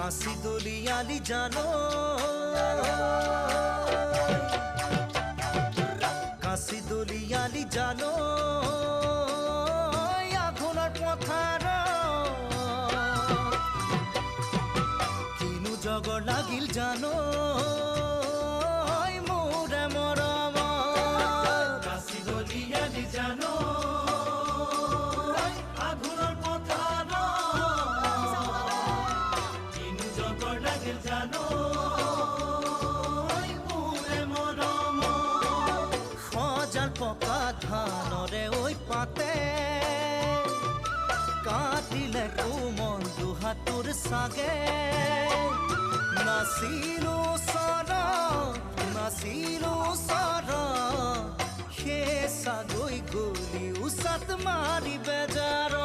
কাশি দলিয়ালি জানো কাশি দলিয়ালি জানো আঘোণৰ পথাৰ কিনো জগৰ লাগিল জানো মোৰে মৰম কাশি দলিয়ালি জানো আঘোণৰ পথাৰ কিনো জগৰ লাগিল জানো পকা ধানৰে ঐ পাতে কাটিলে কোমল দুহাটোৰ চাগে নাচিলো চৰ সেই চাগৈ গলি উচাত মাৰি বেজাৰ